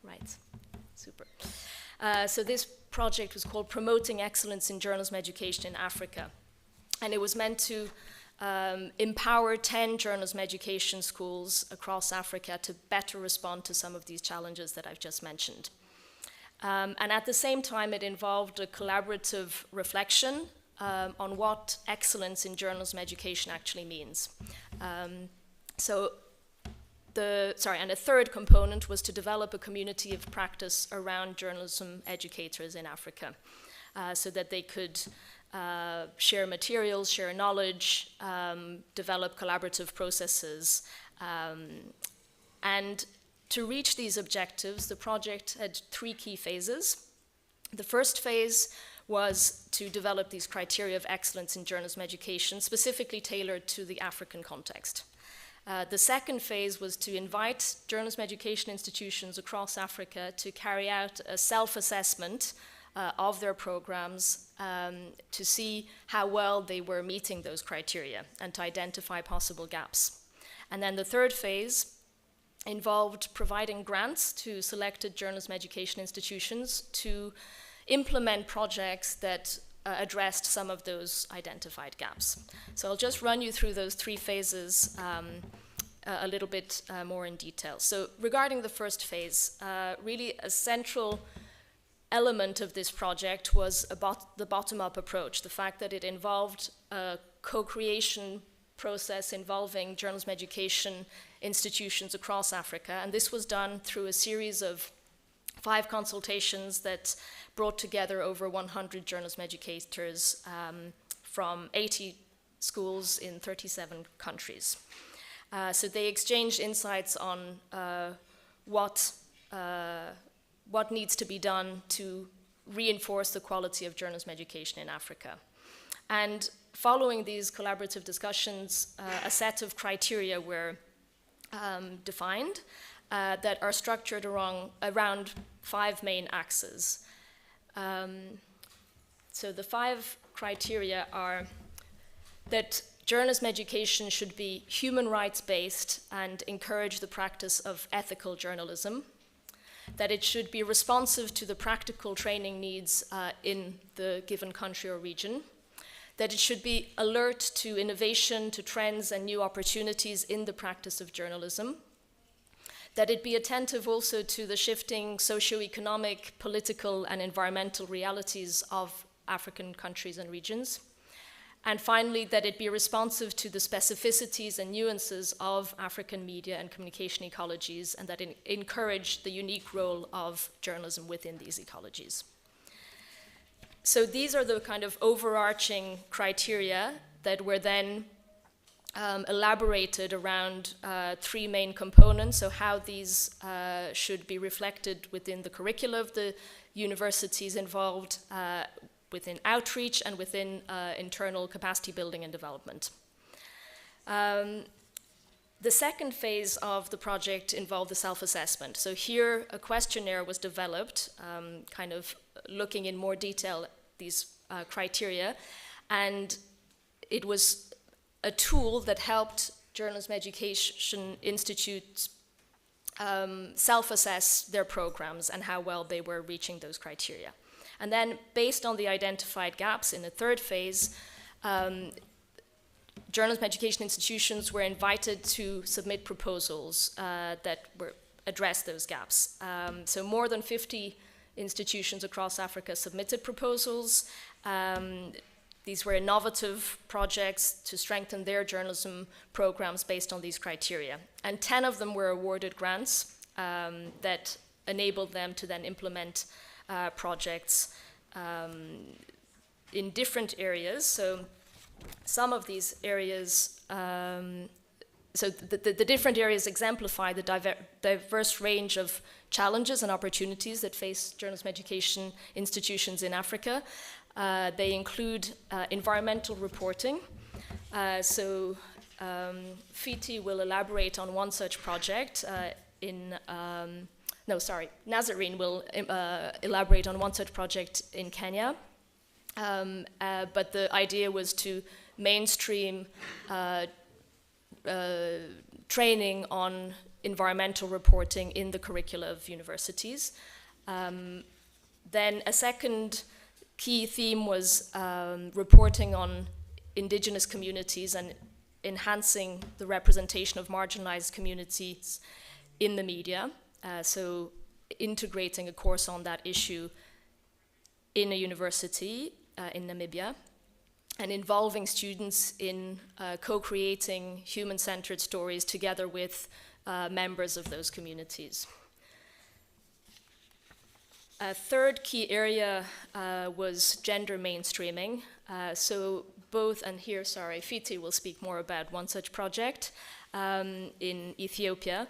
Right, super. So this project was called Promoting Excellence in Journalism Education in Africa. And it was meant to empower 10 journalism education schools across Africa to better respond to some of these challenges that I've just mentioned. And at the same time, it involved a collaborative reflection on what excellence in journalism education actually means. And a third component was to develop a community of practice around journalism educators in Africa, so that they could share materials, share knowledge, develop collaborative processes. And to reach these objectives, the project had 3 key phases. The first phase was to develop these criteria of excellence in journalism education, specifically tailored to the African context. The second phase was to invite journalism education institutions across Africa to carry out a self-assessment of their programs to see how well they were meeting those criteria and to identify possible gaps. And then the third phase involved providing grants to selected journalism education institutions to implement projects that addressed some of those identified gaps. So I'll just run you through those 3 phases a little bit more in detail. So regarding the first phase, really a central element of this project was the bottom-up approach, the fact that it involved a co-creation process involving journalism education institutions across Africa, and this was done through a series of 5 consultations that brought together over 100 journalism educators from 80 schools in 37 countries. So they exchanged insights on what needs to be done to reinforce the quality of journalism education in Africa. And following these collaborative discussions, a set of criteria were defined that are structured around 5 main axes. So the 5 criteria are that journalism education should be human rights based and encourage the practice of ethical journalism, that it should be responsive to the practical training needs in the given country or region, that it should be alert to innovation, to trends and new opportunities in the practice of journalism, that it be attentive also to the shifting socio-economic, political and environmental realities of African countries and regions, and finally, that it be responsive to the specificities and nuances of African media and communication ecologies, and that it encourage the unique role of journalism within these ecologies. So these are the kind of overarching criteria that were then elaborated around 3 main components, so how these should be reflected within the curricula of the universities involved, within outreach and within internal capacity building and development. The second phase of the project involved the self-assessment. So here a questionnaire was developed, kind of looking in more detail at these criteria, and it was a tool that helped journalism education institutes self-assess their programs and how well they were reaching those criteria. And then, based on the identified gaps in the third phase, journalism education institutions were invited to submit proposals that address those gaps. So more than 50 institutions across Africa submitted proposals. These were innovative projects to strengthen their journalism programs based on these criteria. And 10 of them were awarded grants that enabled them to then implement projects in different areas. So some of these areas, so the different areas exemplify the diverse range of challenges and opportunities that face journalism education institutions in Africa. They include environmental reporting. Fitih will elaborate on one such project Nazarene will elaborate on one such project in Kenya. But the idea was to mainstream training on environmental reporting in the curricula of universities. Then a second key theme was reporting on indigenous communities and enhancing the representation of marginalized communities in the media. So integrating a course on that issue in a university in Namibia, and involving students in co-creating human-centered stories together with members of those communities. A third key area was gender mainstreaming. So both, and here, sorry, Fitih will speak more about one such project in Ethiopia.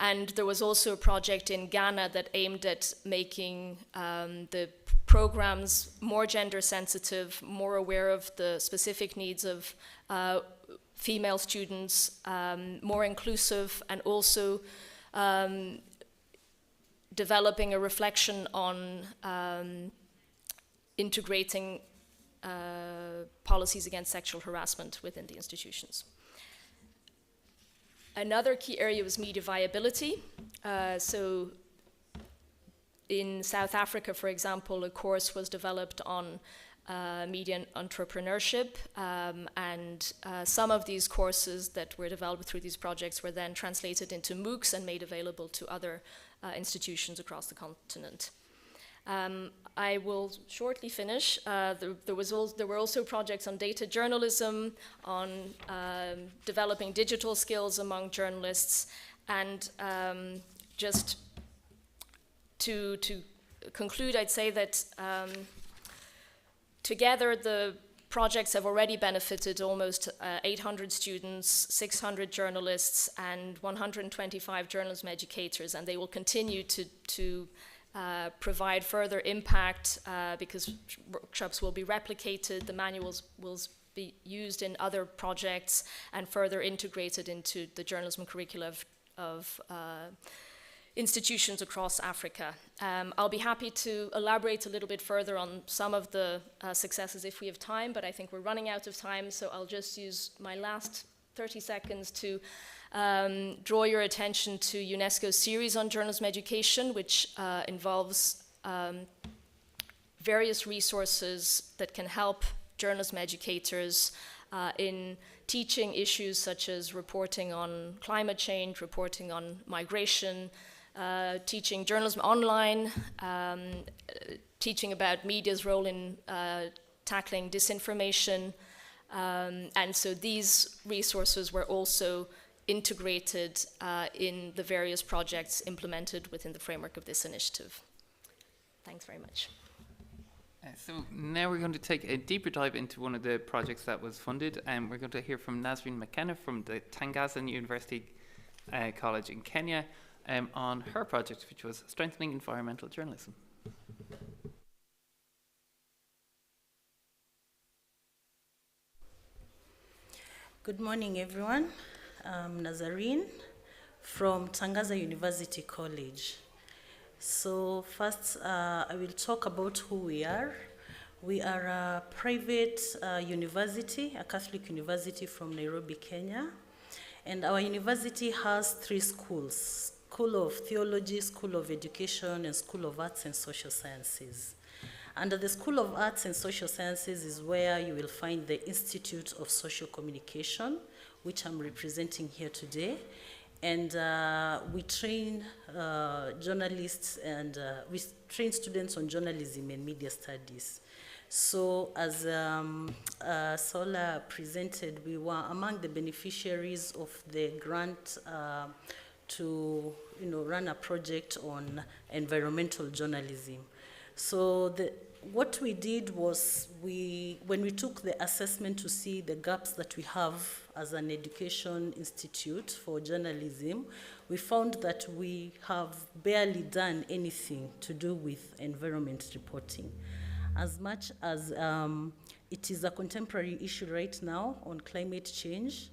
And there was also a project in Ghana that aimed at making the programs more gender sensitive, more aware of the specific needs of female students, more inclusive, and also developing a reflection on integrating policies against sexual harassment within the institutions. Another key area was media viability. So in South Africa, for example, a course was developed on media entrepreneurship, and some of these courses that were developed through these projects were then translated into MOOCs and made available to other institutions across the continent. I will shortly finish. There were also projects on data journalism, on developing digital skills among journalists, and just to conclude, I'd say that together the projects have already benefited almost 800 students, 600 journalists, and 125 journalism educators, and they will continue to provide further impact because workshops will be replicated, the manuals will be used in other projects and further integrated into the journalism curricula of institutions across Africa. I'll be happy to elaborate a little bit further on some of the successes if we have time, but I think we're running out of time, so I'll just use my last 30 seconds to draw your attention to UNESCO's series on journalism education, which involves various resources that can help journalism educators in teaching issues such as reporting on climate change, reporting on migration, teaching journalism online, teaching about media's role in tackling disinformation. And so these resources were also integrated in the various projects implemented within the framework of this initiative. Thanks very much. So now we're going to take a deeper dive into one of the projects that was funded, and we're going to hear from Nazarene Makena from the Tangaza University College in Kenya on her project, which was strengthening environmental journalism. Good morning, everyone. I'm Nazarene from Tangaza University College. So first, I will talk about who we are. We are a private university, a Catholic university from Nairobi, Kenya. And our university has 3 schools: School of Theology, School of Education, and School of Arts and Social Sciences. Under the School of Arts and Social Sciences is where you will find the Institute of Social Communication, which I'm representing here today. And we train journalists and we train students on journalism and media studies. So as Saorla presented, we were among the beneficiaries of the grant to run a project on environmental journalism. So what we did was, when we took the assessment to see the gaps that we have as an education institute for journalism, we found that we have barely done anything to do with environment reporting. As much as it is a contemporary issue right now on climate change,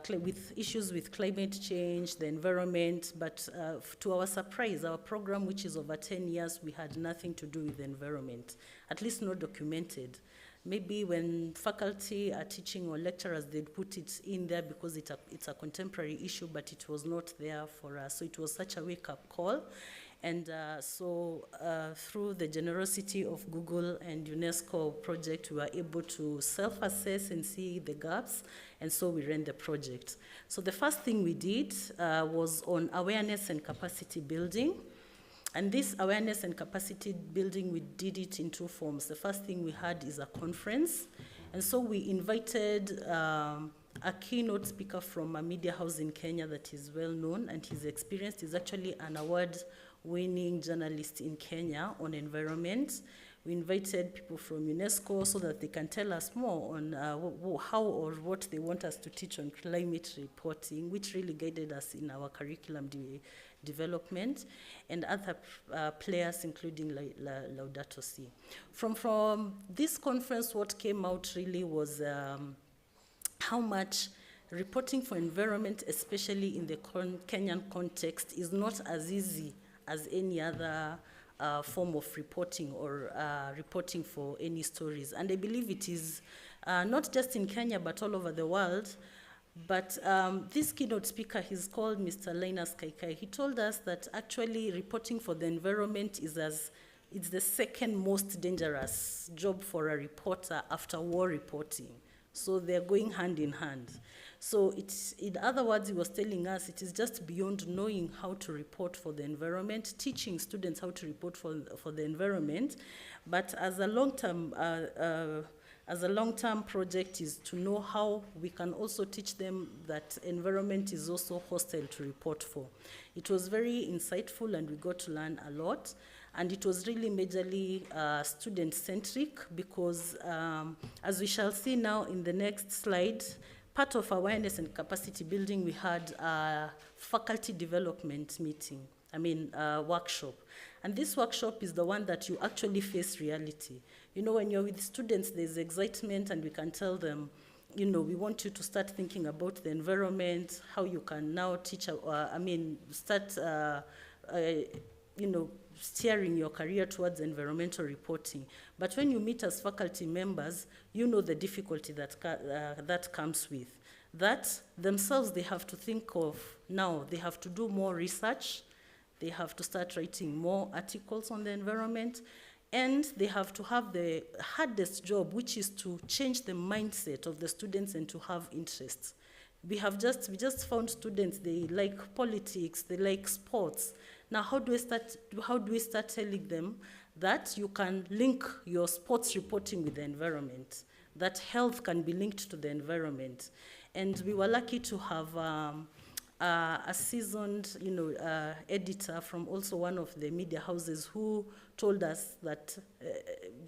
with issues with climate change, the environment, but to our surprise, our program, which is over 10 years, we had nothing to do with the environment, at least not documented. maybe when faculty are teaching or lecturers, they'd put it in there because it's a contemporary issue, but it was not there for us. So it was such a wake-up call. And so through the generosity of Google and UNESCO project, we were able to self-assess and see the gaps, and so we ran the project. So the first thing we did was on awareness and capacity building. And this awareness and capacity building, we did it in two forms. The first thing we had is a conference. And so we invited a keynote speaker from a media house in Kenya that is well known, and he's experienced. He's actually an award-winning journalist in Kenya on environment. We invited people from UNESCO so that they can tell us more on how or what they want us to teach on climate reporting, which really guided us in our curriculum development, and other players, including Laudato Si. From this conference, what came out really was how much reporting for environment, especially in the Kenyan context, is not as easy as any other form of reporting or reporting for any stories. And I believe it is not just in Kenya, but all over the world. But this keynote speaker, he's called Mr. Linus Kaikai. He told us that actually reporting for the environment it's the second most dangerous job for a reporter after war reporting. So they're going hand in hand. So in other words, he was telling us it is just beyond knowing how to report for the environment, teaching students how to report for the environment, but as a long-term project is to know how we can also teach them that environment is also hostile to report for. It was very insightful, and we got to learn a lot. And it was really majorly student-centric because, as we shall see now in the next slide, part of awareness and capacity building, we had a faculty development workshop. And this workshop is the one that you actually face reality. You know, when you're with students, there's excitement, and we can tell them, you know, we want you to start thinking about the environment, how you can now teach, steering your career towards environmental reporting. But when you meet as faculty members, you know the difficulty that comes with. That themselves they have to think of now. They have to do more research. They have to start writing more articles on the environment. And they have to have the hardest job, which is to change the mindset of the students and to have interests. We just found students, they like politics, they like sports. Now, how do we start telling them that you can link your sports reporting with the environment, that health can be linked to the environment? And we were lucky to have a seasoned, editor from also one of the media houses who told us that,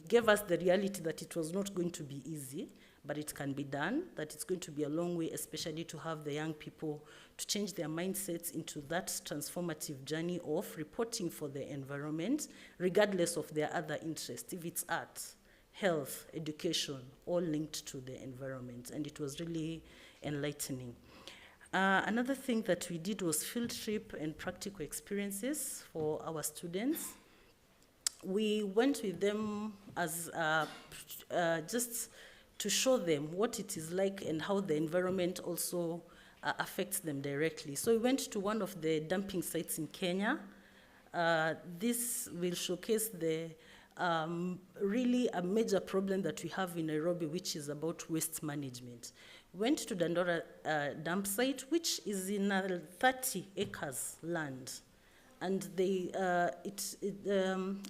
gave us the reality that it was not going to be easy, but it can be done, that it's going to be a long way, especially to have the young people to change their mindsets into that transformative journey of reporting for the environment, regardless of their other interests, if it's art, health, education, all linked to the environment. And it was really enlightening. Another thing that we did was field trip and practical experiences for our students. We went with them as just to show them what it is like and how the environment also affects them directly. So we went to one of the dumping sites in Kenya. This will showcase the really a major problem that we have in Nairobi, which is about waste management. We went to Dandora dump site, which is in 30 acres land. And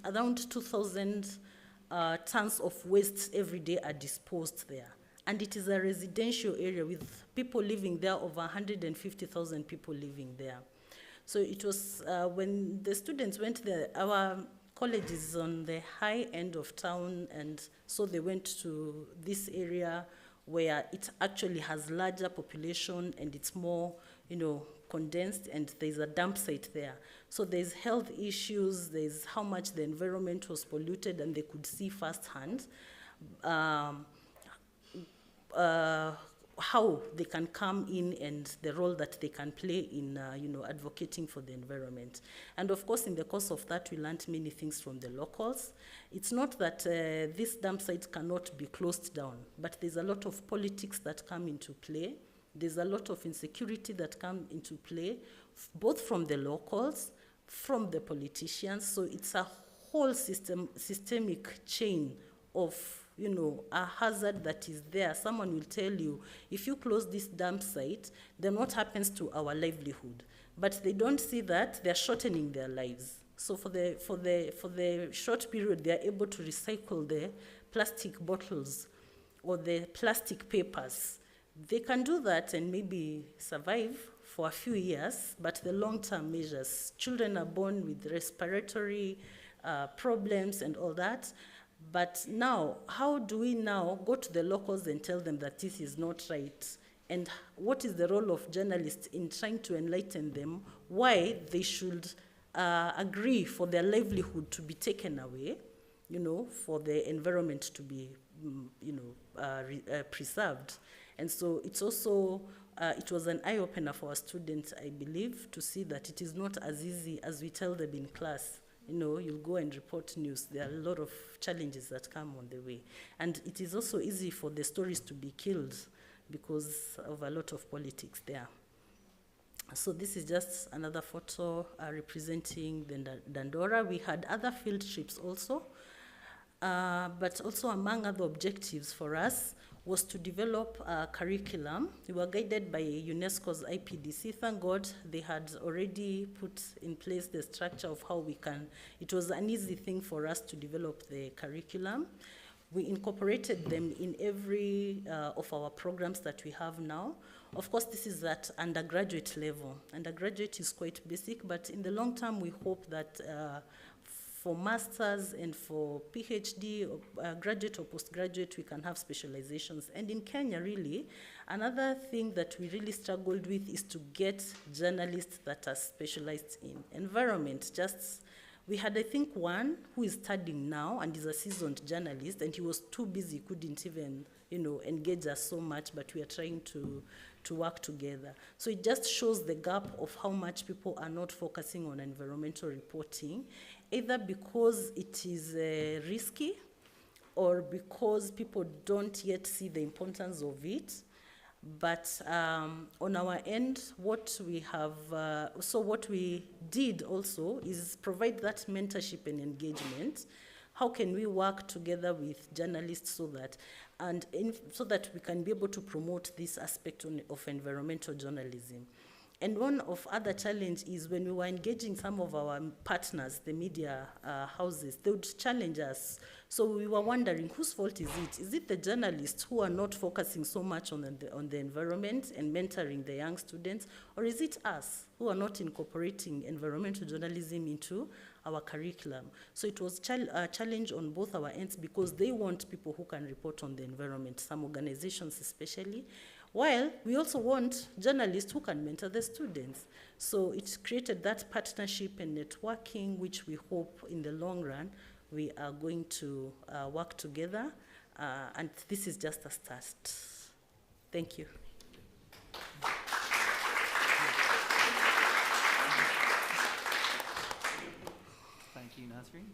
around 2,000 tons of waste every day are disposed there. And it is a residential area with people living there, over 150,000 people living there. So it was, when the students went there, our college is on the high end of town, and so they went to this area where it actually has larger population and it's more, condensed, and there's a dump site there. So there's health issues, there's how much the environment was polluted, and they could see firsthand how they can come in and the role that they can play in, advocating for the environment. And of course, in the course of that, we learned many things from the locals. It's not that these dump sites cannot be closed down, but there's a lot of politics that come into play. There's a lot of insecurity that come into play, both from the locals, from the politicians. So it's a whole systemic chain of a hazard that is there. Someone will tell you, if you close this dump site, then what happens to our livelihood? But they don't see that they're shortening their lives. So for the short period, they are able to recycle the plastic bottles or the plastic papers. They can do that and maybe survive for a few years, but the long-term measures, children are born with respiratory problems and all that. But now, how do we now go to the locals and tell them that this is not right? And what is the role of journalists in trying to enlighten them why they should agree for their livelihood to be taken away, for the environment to be, preserved? And so it's also, it was an eye-opener for our students, I believe, to see that it is not as easy as we tell them in class. You'll go and report news. There are a lot of challenges that come on the way. And it is also easy for the stories to be killed because of a lot of politics there. So this is just another photo representing the Dandora. We had other field trips also, but also among other objectives for us was to develop a curriculum. We were guided by UNESCO's IPDC. Thank God they had already put in place the structure of how we can. It was an easy thing for us to develop the curriculum. We incorporated them in every of our programs that we have now. Of course, this is at undergraduate level. Undergraduate is quite basic, but in the long term, we hope that for masters and for PhD, or graduate or postgraduate, we can have specializations. And in Kenya, really, another thing that we really struggled with is to get journalists that are specialized in environment. We had, I think, one who is studying now and is a seasoned journalist, and he was too busy, couldn't even, engage us so much, but we are trying to work together. So it just shows the gap of how much people are not focusing on environmental reporting, either because it is risky or because people don't yet see the importance of it. But on our end, what we did also is provide that mentorship and engagement. How can we work together with journalists so that we can be able to promote this aspect of environmental journalism? And one of other challenge is when we were engaging some of our partners, the media houses, they would challenge us. So we were wondering, whose fault is it? Is it the journalists who are not focusing so much on the environment and mentoring the young students? Or is it us who are not incorporating environmental journalism into our curriculum? So it was a challenge on both our ends because they want people who can report on the environment, some organizations especially, while we also want journalists who can mentor the students. So it created that partnership and networking, which we hope in the long run we are going to work together. And this is just a start. Thank you. Thank you, Nazarene.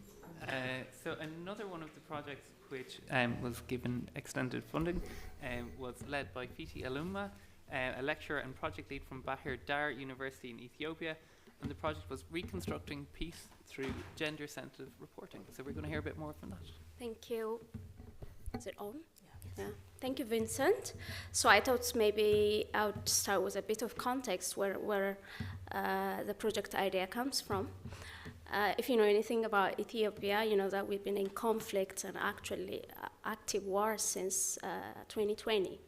So another one of the projects which was given extended funding was led by Fitih Alemu, a lecturer and project lead from Bahir Dar University in Ethiopia, and the project was reconstructing peace through gender-sensitive reporting. So we're going to hear a bit more from that. Thank you. Is it on? Yeah. Thank you, Vincent. So I thought maybe I would start with a bit of context where the project idea comes from. If you know anything about Ethiopia, you know that we've been in conflict and actually active war since 2020.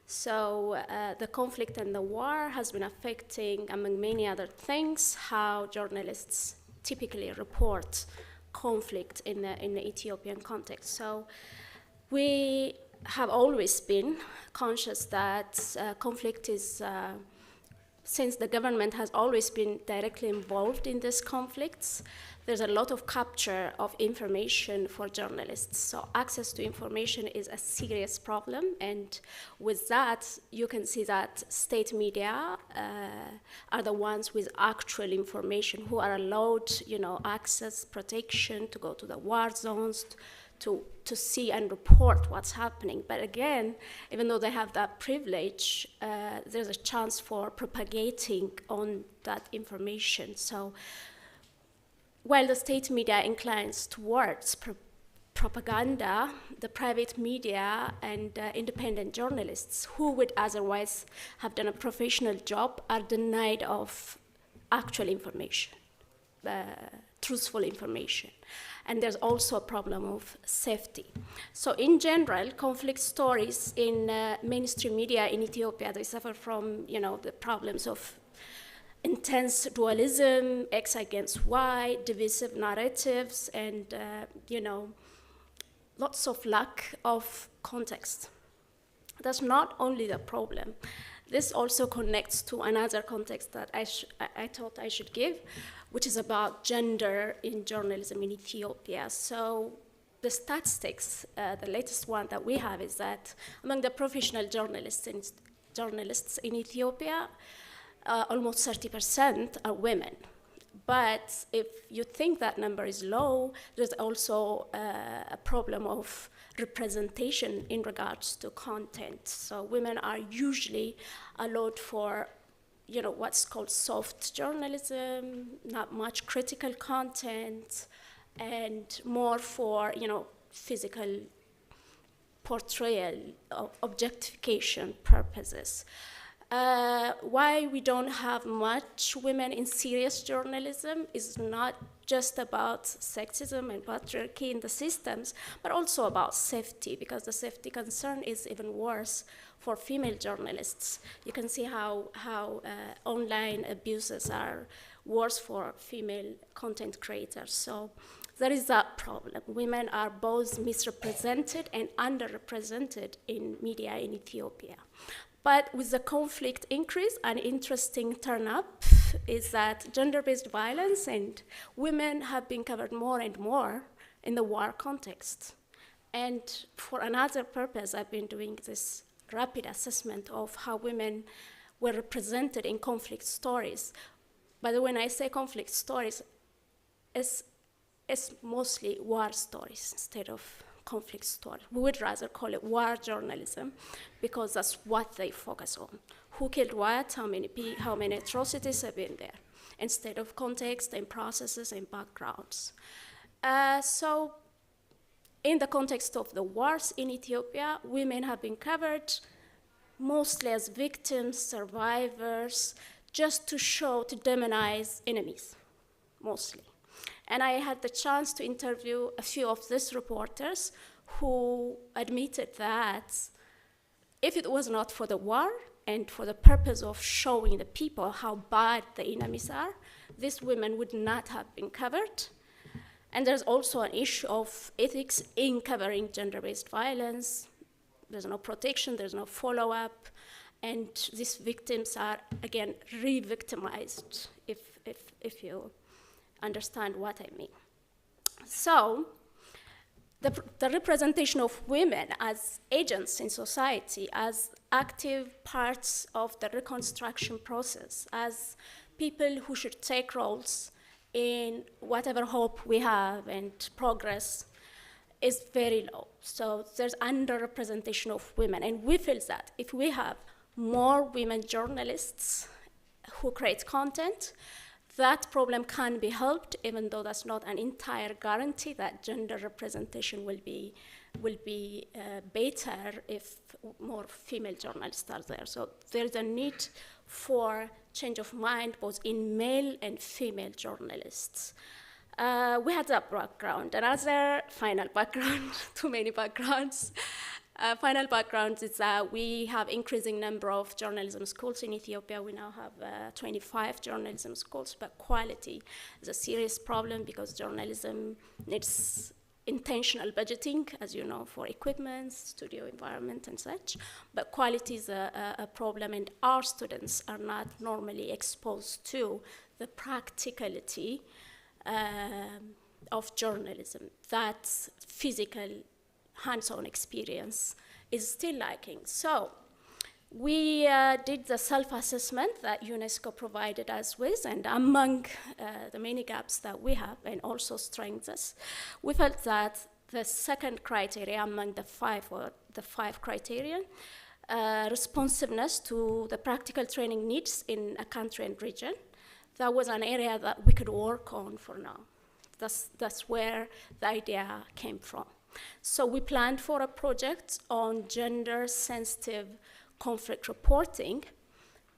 So the conflict and the war has been affecting, among many other things, how journalists typically report conflict in the Ethiopian context. So we have always been conscious that conflict is since the government has always been directly involved in these conflicts, there's a lot of capture of information for journalists. So access to information is a serious problem, and with that, you can see that state media are the ones with actual information who are allowed, access, protection to go to the war zones, to see and report what's happening. But again, even though they have that privilege, there's a chance for propagating on that information. So while the state media inclines towards propaganda, the private media and independent journalists who would otherwise have done a professional job are denied of actual information, truthful information. And there's also a problem of safety. So in general, conflict stories in mainstream media in Ethiopia, they suffer from, the problems of intense dualism, X against Y, divisive narratives, and, lots of lack of context. That's not only the problem. This also connects to another context that I thought I should give, which is about gender in journalism in Ethiopia. So the statistics, the latest one that we have is that among the professional journalists in Ethiopia, almost 30% are women. But if you think that number is low, there's also a problem of representation in regards to content. So women are usually allowed for, what's called soft journalism, not much critical content, and more for, physical portrayal, objectification purposes. Why we don't have much women in serious journalism is not just about sexism and patriarchy in the systems, but also about safety, because the safety concern is even worse for female journalists. You can see how online abuses are worse for female content creators. So there is that problem. Women are both misrepresented and underrepresented in media in Ethiopia. But with the conflict increase, an interesting turn up is that gender-based violence and women have been covered more and more in the war context. And for another purpose, I've been doing this rapid assessment of how women were represented in conflict stories. But when I say conflict stories, it's mostly war stories instead of conflict story. We would rather call it war journalism because that's what they focus on. Who killed what, how many atrocities have been there, instead of context and processes and backgrounds. So in the context of the wars in Ethiopia, women have been covered mostly as victims, survivors, just to demonize enemies, mostly. And I had the chance to interview a few of these reporters who admitted that if it was not for the war and for the purpose of showing the people how bad the enemies are, these women would not have been covered. And there's also an issue of ethics in covering gender-based violence. There's no protection, there's no follow-up, and these victims are, again, re-victimized, if you understand what I mean. So the representation of women as agents in society, as active parts of the reconstruction process, as people who should take roles in whatever hope we have and progress, is very low. So there's underrepresentation of women, and we feel that if we have more women journalists who create content, that problem can be helped, even though that's not an entire guarantee that gender representation will be better if more female journalists are there. So there's a need for change of mind both in male and female journalists. We had that background. Another final background, too many backgrounds. Final background is that we have increasing number of journalism schools in Ethiopia. We now have 25 journalism schools, but quality is a serious problem because journalism needs intentional budgeting, as you know, for equipment, studio environment, and such. But quality is a problem, and our students are not normally exposed to the practicality of journalism. That physical, hands-on experience is still lacking. So we did the self-assessment that UNESCO provided us with, and among the many gaps that we have, and also strengths, we felt that the second criteria among the five criteria, responsiveness to the practical training needs in a country and region, that was an area that we could work on for now. That's where the idea came from. So we planned for a project on gender-sensitive conflict reporting.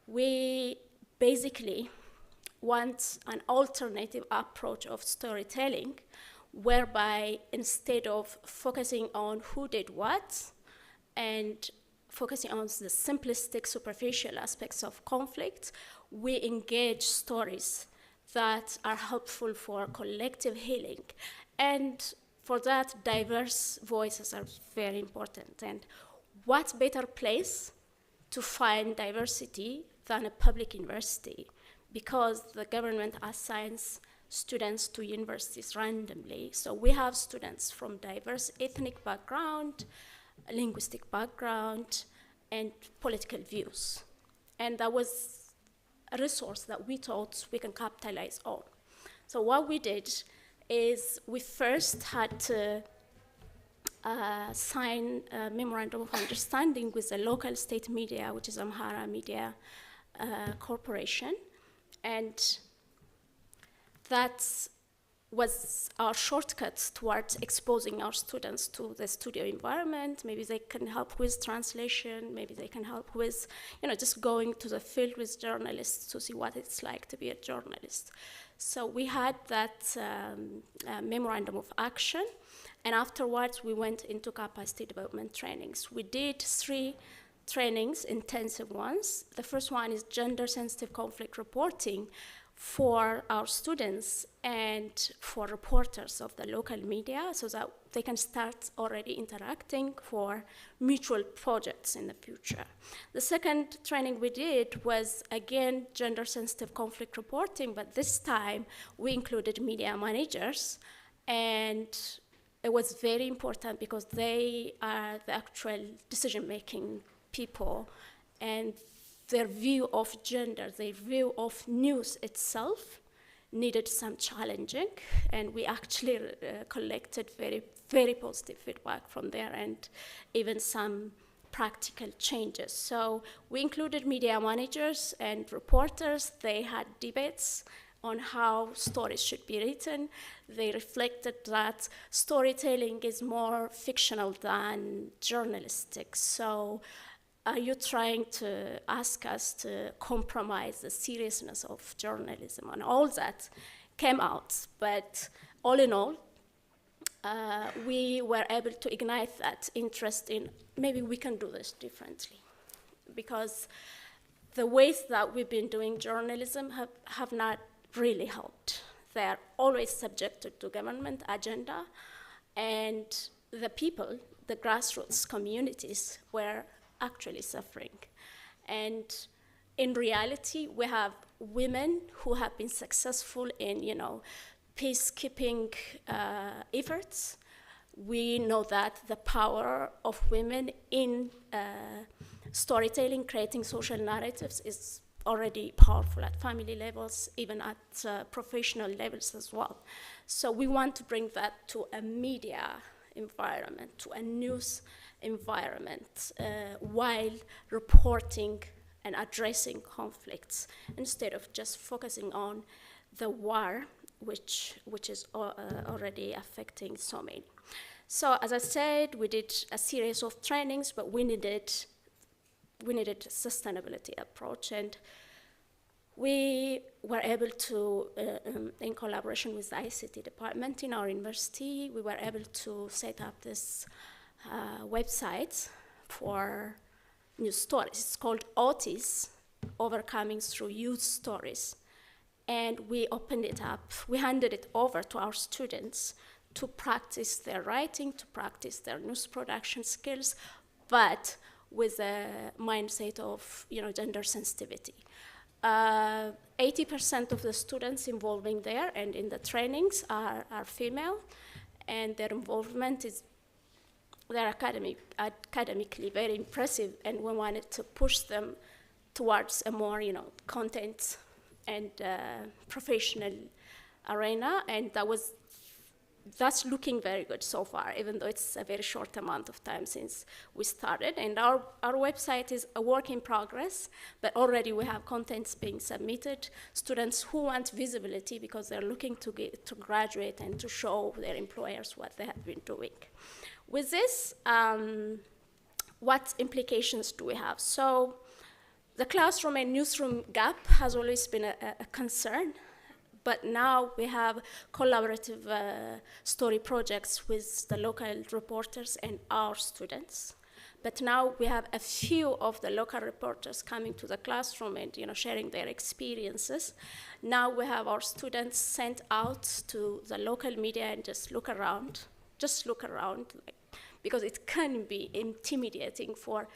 We basically want an alternative approach of storytelling, whereby instead of focusing on who did what and focusing on the simplistic, superficial aspects of conflict, we engage stories that are helpful for collective healing. And for that, diverse voices are very important. And what better place to find diversity than a public university? Because the government assigns students to universities randomly. So we have students from diverse ethnic background, linguistic background, and political views. And that was a resource that we thought we can capitalize on. So what we did is we first had to sign a memorandum of understanding with the local state media, which is Amhara Media Corporation. And that was our shortcut towards exposing our students to the studio environment. Maybe they can help with translation, maybe they can help with, just going to the field with journalists to see what it's like to be a journalist. So we had that memorandum of action, and afterwards we went into capacity development trainings. We did 3 trainings, intensive ones. The first one is gender-sensitive conflict reporting for our students and for reporters of the local media, so that they can start already interacting for mutual projects in the future. The second training we did was, again, gender-sensitive conflict reporting, but this time we included media managers, and it was very important because they are the actual decision-making people, and their view of gender, their view of news itself needed some challenging, and we actually collected very, very positive feedback from there and even some practical changes. So we included media managers and reporters. They had debates on how stories should be written. They reflected that storytelling is more fictional than journalistic. So are you trying to ask us to compromise the seriousness of journalism? And all that came out. But all in all, we were able to ignite that interest in maybe we can do this differently. Because the ways that we've been doing journalism have not really helped. They are always subjected to government agenda, and the people, the grassroots communities, were actually suffering. And in reality, we have women who have been successful in, peacekeeping efforts. We know that the power of women in storytelling, creating social narratives, is already powerful at family levels, even at professional levels as well. So we want to bring that to a media environment, to a news environment, while reporting and addressing conflicts, instead of just focusing on the war, which is already affecting so many. So as I said, we did a series of trainings, but we needed a sustainability approach, and we were able to, in collaboration with the ICT department in our university, we were able to set up this website for news stories. It's called OTIS, Overcoming Through Youth Stories. And we opened it up, we handed it over to our students to practice their writing, to practice their news production skills, but with a mindset of gender sensitivity. 80% of the students involving there and in the trainings are female, and their involvement they're academically very impressive, and we wanted to push them towards a more content and professional arena, and that's looking very good so far, even though it's a very short amount of time since we started. And our website is a work in progress, but already we have contents being submitted, students who want visibility because they're looking to graduate and to show their employers what they have been doing. With this, what implications do we have? So the classroom and newsroom gap has always been a concern, but now we have collaborative story projects with the local reporters and our students. But now we have a few of the local reporters coming to the classroom and sharing their experiences. Now we have our students sent out to the local media and just look around, because it can be intimidating for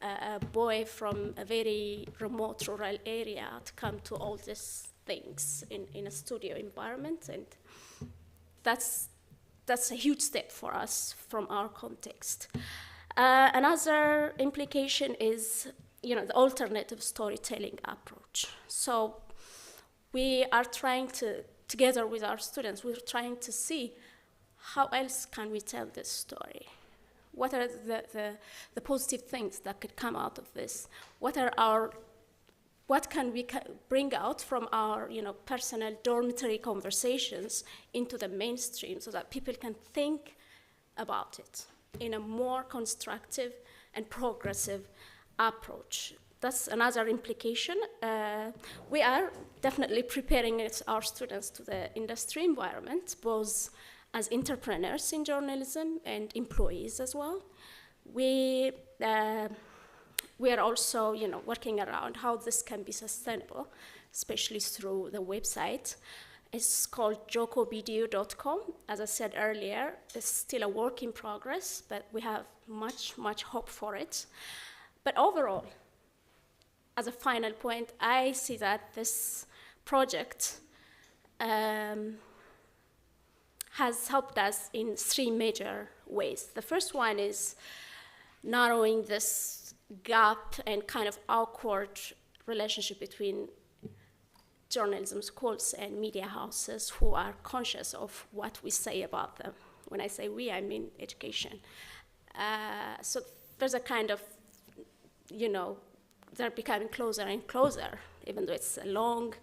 a boy from a very remote rural area to come to all these things in a studio environment, and that's a huge step for us from our context. Another implication is the alternative storytelling approach. So we are trying to, together with our students, we're trying to see how else can we tell this story? What are the positive things that could come out of this? What can we bring out from our personal dormitory conversations into the mainstream so that people can think about it in a more constructive and progressive approach? That's another implication. We are definitely preparing our students to the industry environment, both as entrepreneurs in journalism and employees as well. We are also working around how this can be sustainable, especially through the website. It's called jokobidu.com. As I said earlier, it's still a work in progress, but we have much, much hope for it. But overall, as a final point, I see that this project has helped us in three major ways. The first one is narrowing this gap and kind of awkward relationship between journalism schools and media houses who are conscious of what we say about them. When I say we, I mean education. So there's a kind of, they're becoming closer and closer, even though it's a long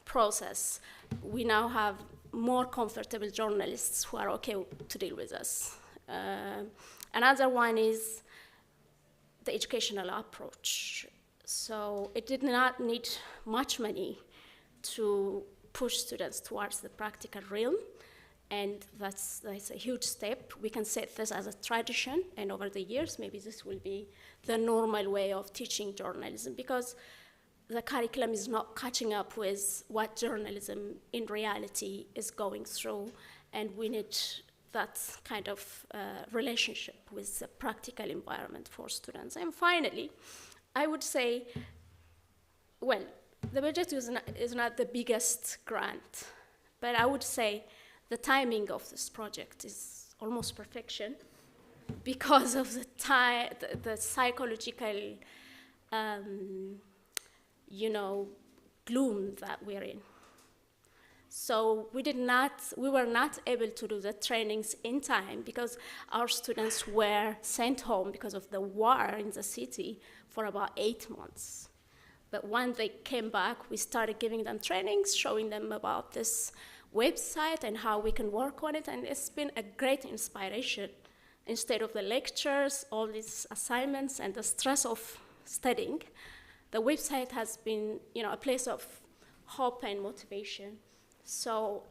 process. We now have more comfortable journalists who are okay to deal with us. Another one is the educational approach. So it did not need much money to push students towards the practical realm, and that's a huge step. We can set this as a tradition, and over the years, maybe this will be the normal way of teaching journalism, because the curriculum is not catching up with what journalism in reality is going through, and we need that kind of relationship with the practical environment for students. And finally, I would say, well, the budget is not the biggest grant, but I would say the timing of this project is almost perfection because of the psychological gloom that we're in. So we were not able to do the trainings in time because our students were sent home because of the war in the city for about 8 months. But when they came back, we started giving them trainings, showing them about this website and how we can work on it, and it's been a great inspiration. Instead of the lectures, all these assignments, and the stress of studying, the website has been, a place of hope and motivation. So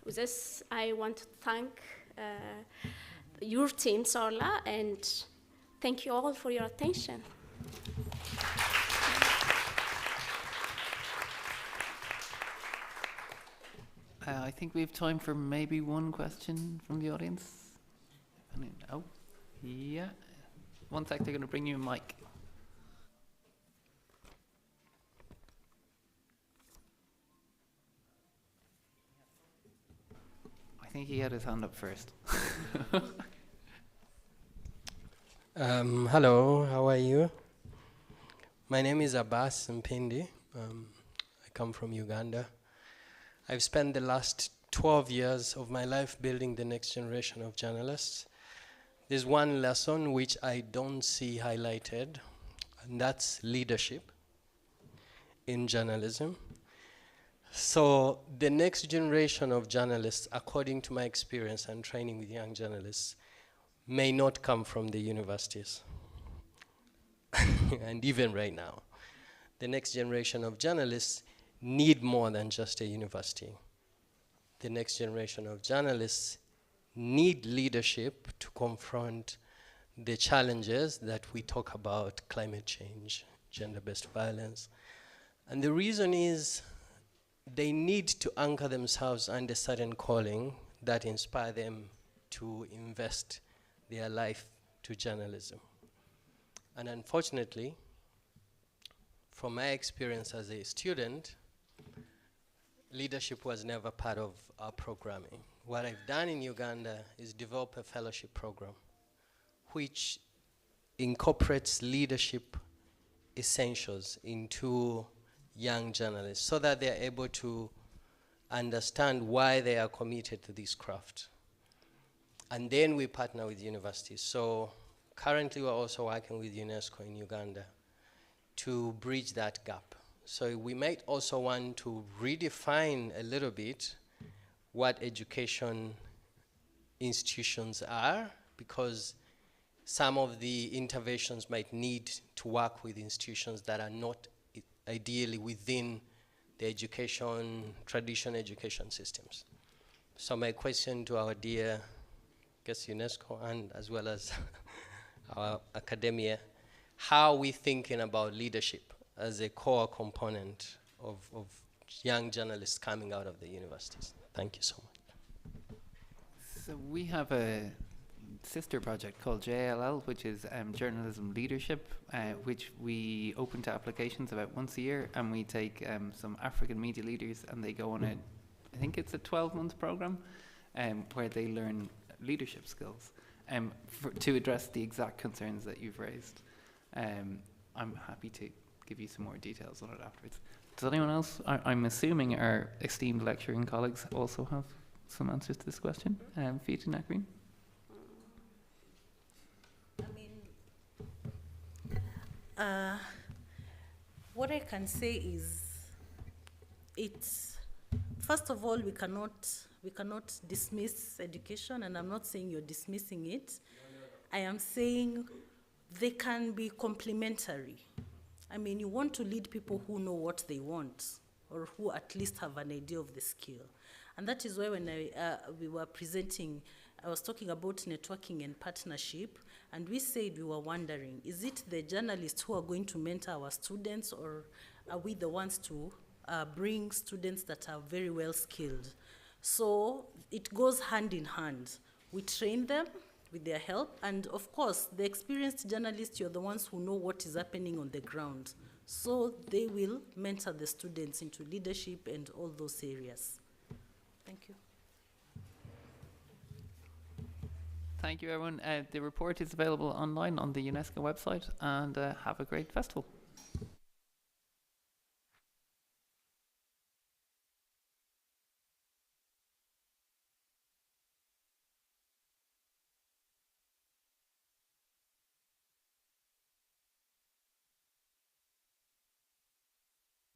with this, I want to thank your team, Saorla, and thank you all for your attention. I think we have time for maybe one question from the audience. Oh, yeah. One sec, they're going to bring you a mic. I think he had his hand up first. Hello, how are you? My name is Abbas Mpindi. I come from Uganda. I've spent the last 12 years of my life building the next generation of journalists. There's one lesson which I don't see highlighted, and that's leadership in journalism. So the next generation of journalists, according to my experience and training with young journalists, may not come from the universities. And even right now, the next generation of journalists need more than just a university. The next generation of journalists need leadership to confront the challenges that we talk about: climate change, gender-based violence. And the reason is they need to anchor themselves under a certain calling that inspire them to invest their life to journalism. And unfortunately, from my experience as a student, leadership was never part of our programming. What I've done in Uganda is develop a fellowship program which incorporates leadership essentials into young journalists so that they're able to understand why they are committed to this craft. And then we partner with universities. So currently we're also working with UNESCO in Uganda to bridge that gap. So we might also want to redefine a little bit what education institutions are, because some of the interventions might need to work with institutions that are not ideally within the traditional education systems. So my question to our dear, UNESCO, and as well as our academia, how are we thinking about leadership as a core component of young journalists coming out of the universities? Thank you so much. So we have a sister project called JLL, which is journalism leadership, which we open to applications about once a year, and we take some African media leaders and they go on I think it's a 12-month program where they learn leadership skills to address the exact concerns that you've raised. I'm happy to give you some more details on it afterwards. Does anyone else? I'm assuming our esteemed lecturing colleagues also have some answers to this question. Fitih Alemu. What I can say is, first of all, we cannot dismiss education, and I'm not saying you're dismissing it. I am saying they can be complementary. I mean, you want to lead people who know what they want, or who at least have an idea of the skill. And that is why when we were presenting, I was talking about networking and partnership, and we said we were wondering, is it the journalists who are going to mentor our students, or are we the ones to bring students that are very well skilled? So it goes hand in hand. We train them with their help, and of course, the experienced journalists, you're the ones who know what is happening on the ground. So they will mentor the students into leadership and all those areas. Thank you. Thank you, everyone. The report is available online on the UNESCO website, and have a great festival.